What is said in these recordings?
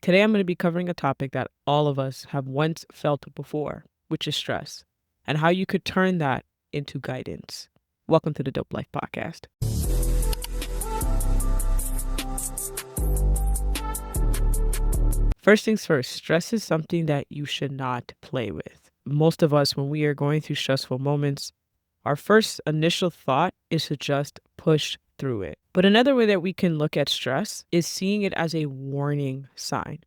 Today, I'm going to be covering a topic that all of us have once felt before, which is stress, and how you could turn that into guidance. Welcome to the Dope Life Podcast. First things first, stress is something that you should not play with. Most of us, when we are going through stressful moments, our first initial thought is to just push through it. But another way that we can look at stress is seeing it as a warning sign.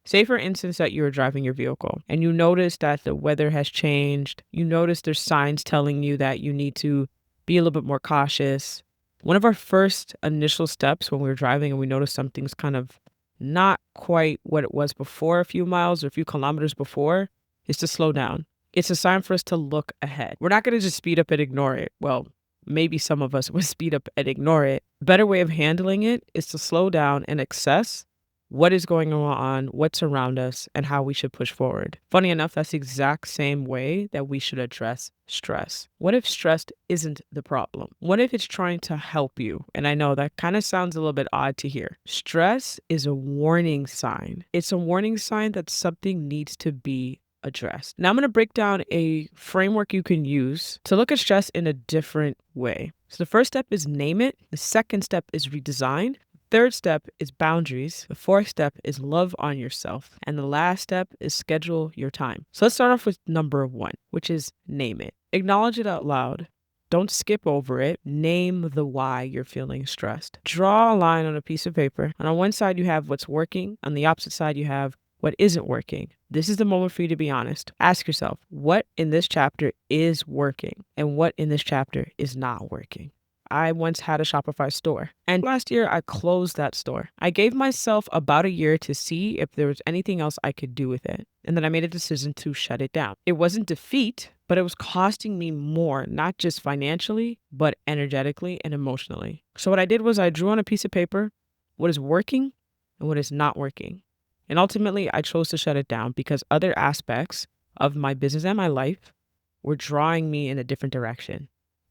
Say, for instance, that you're driving your vehicle and you notice that the weather has changed. You notice there's signs telling you that you need to be a little bit more cautious. One of our first initial steps when we're driving and we notice something's kind of not quite what it was before, a few miles or a few kilometers before, is to slow down. It's a sign for us to look ahead. We're not going to just speed up and ignore it. Well, maybe some of us would speed up and ignore it. A better way of handling it is to slow down and assess what is going on, what's around us, and how we should push forward. Funny enough, that's the exact same way that we should address stress. What if stress isn't the problem? What if it's trying to help you? And I know that kind of sounds a little bit odd to hear. Stress is a warning sign. It's a warning sign that something needs to be addressed. Now I'm going to break down a framework you can use to look at stress in a different way. So the first step is name it. The second step is redesign. Third step is boundaries. The fourth step is love on yourself. And the last step is schedule your time. So let's start off with number one, which is name it. Acknowledge it out loud. Don't skip over it. Name the why you're feeling stressed. Draw a line on a piece of paper. And on one side, you have what's working. On the opposite side, you have what isn't working. This is the moment for you to be honest. Ask yourself, what in this chapter is working and what in this chapter is not working? I once had a Shopify store, and last year I closed that store. I gave myself about a year to see if there was anything else I could do with it, and then I made a decision to shut it down. It wasn't defeat, but it was costing me more, not just financially, but energetically and emotionally. So what I did was I drew on a piece of paper what is working and what is not working. And ultimately, I chose to shut it down because other aspects of my business and my life were drawing me in a different direction.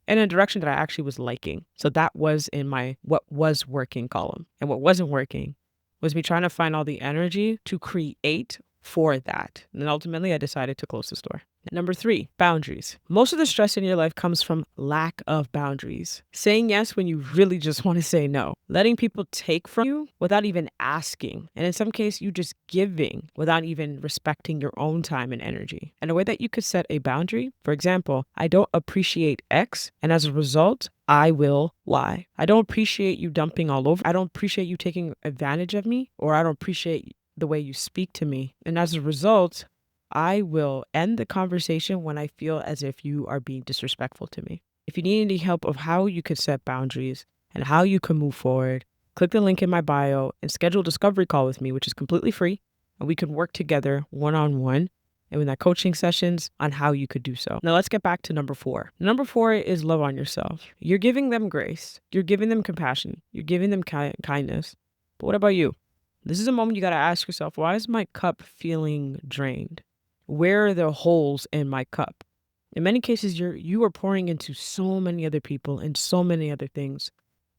In a direction that I actually was liking. So that was in my what was working column. And what wasn't working was me trying to find all the energy to create for that. And then ultimately I decided to close the store. Number three, boundaries. Most of the stress in your life comes from lack of boundaries. Saying yes when you really just want to say no. Letting people take from you without even asking. And in some cases, you just giving without even respecting your own time and energy. And a way that you could set a boundary, for example, I don't appreciate X, and as a result, I will Y. I don't appreciate you dumping all over. I don't appreciate you taking advantage of me, or I don't appreciate the way you speak to me. And as a result, I will end the conversation when I feel as if you are being disrespectful to me. If you need any help of how you could set boundaries and how you can move forward, click the link in my bio and schedule a discovery call with me, which is completely free. And we can work together one-on-one and with that coaching sessions on how you could do so. Now let's get back to number four. Number four is love on yourself. You're giving them grace. You're giving them compassion. You're giving them kindness. But what about you? This is a moment you got to ask yourself, why is my cup feeling drained? Where are the holes in my cup? In many cases, you are pouring into so many other people and so many other things,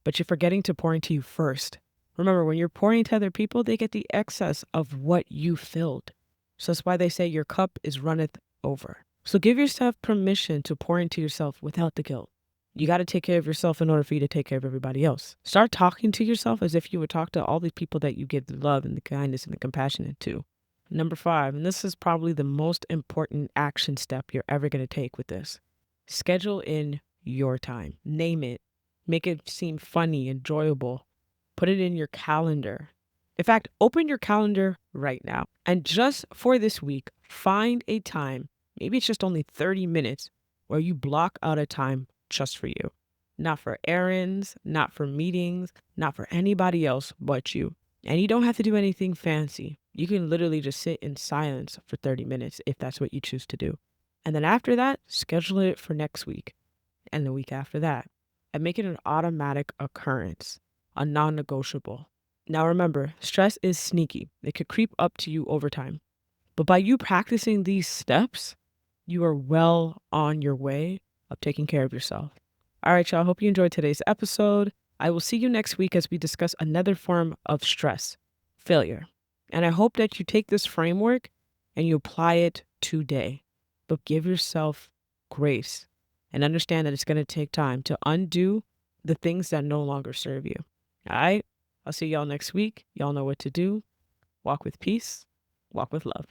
but you're forgetting to pour into you first. Remember, when you're pouring into other people, they get the excess of what you filled. So that's why they say your cup is runneth over. So give yourself permission to pour into yourself without the guilt. You got to take care of yourself in order for you to take care of everybody else. Start talking to yourself as if you would talk to all these people that you give the love and the kindness and the compassion to. Number five, and this is probably the most important action step you're ever going to take with this. Schedule in your time. Name it. Make it seem funny, enjoyable. Put it in your calendar. In fact, open your calendar right now. And just for this week, find a time, maybe it's just only 30 minutes, where you block out a time just for you. Not for errands, not for meetings, not for anybody else but you. And you don't have to do anything fancy. You can literally just sit in silence for 30 minutes if that's what you choose to do. And then after that, schedule it for next week and the week after that. And make it an automatic occurrence, a non-negotiable. Now remember, stress is sneaky. It could creep up to you over time. But by you practicing these steps, you are well on your way of taking care of yourself. All right, y'all. Hope you enjoyed today's episode. I will see you next week as we discuss another form of stress, failure. And I hope that you take this framework and you apply it today. But give yourself grace and understand that it's going to take time to undo the things that no longer serve you. All right? I'll see y'all next week. Y'all know what to do. Walk with peace, walk with love.